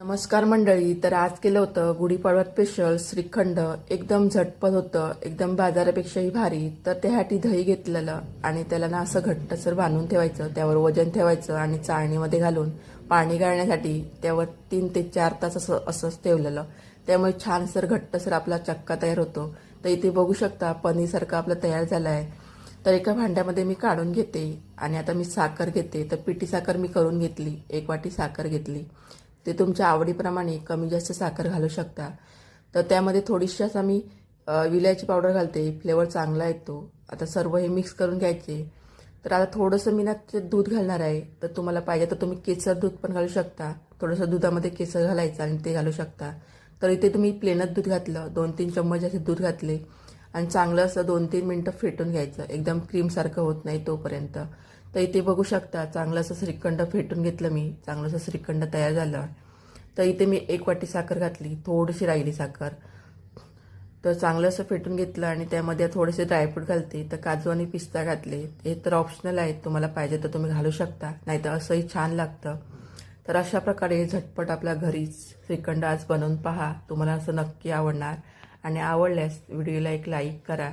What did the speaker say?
नमस्कार मंडळी. तर आज केलं होतं गुढीपाडवा स्पेशल श्रीखंड. एकदम झटपट होतं, एकदम बाजारापेक्षाही भारी. तर त्यासाठी दही घेतलेलं आणि त्याला ना असं घट्टसर बांधून ठेवायचं, त्यावर वजन ठेवायचं आणि चाळणीमध्ये घालून पाणी गाळण्यासाठी त्यावर 3 ते 4 तास असंच ठेवलेलं. त्यामुळे छानसर घट्टसर आपला चक्का तयार होतो. तर इथे बघू शकता पनीरसारखा आपला तयार झाला आहे. तर एका भांड्यामध्ये मी काढून घेते आणि आता मी साखर घेते. तर पिठी साखर मी करून घेतली, 1 वाटी साखर घेतली. ते तुमच्या आवडीप्रमाणे कमी जास्त साखर घालू शकता. तर त्यामध्ये थोडीशी असं मी विलायची पावडर घालते, फ्लेवर चांगला येतो. आता सर्व हे मिक्स करून घ्यायचे. तर आता थोडंसं मी ना ते दूध घालणार आहे. तर तुम्हाला पाहिजे तर तुम्ही केसर दूध पण घालू शकता. थोडंसं दुधामध्ये केसर घालायचं आणि ते घालू शकता. तर इथे तुम्ही प्लेनच दूध घातलं, 2-3 चम्मच असे दूध घातले आणि चांगलं असं 2-3 मिनटं फेटून घ्यायचं, एकदम क्रीमसारखं होत नाही तोपर्यंत. तर इथे बघू शकता चांगलं असं श्रीखंड फेटून घेतलं मी, चांगलं असं श्रीखंड तयार झालं. तर इथे मी 1 वाटी साखर घातली, थोडीशी राहिली साखर. तर चांगलं असं फेटून घेतलं आणि त्यामध्ये थोडेसे ड्रायफ्रूट घालते. तर काजू आणि पिस्ता घातले. हे तर ऑप्शनल आहे, तुम्हाला पाहिजे तर तुम्ही घालू शकता, नाहीतर असंही छान लागतं. तर अशा प्रकारे झटपट आपल्या घरीच श्रीखंड आज बनवून पहा, तुम्हाला असं नक्की आवडणार. आणि आवडल्यास व्हिडिओला एक लाईक करा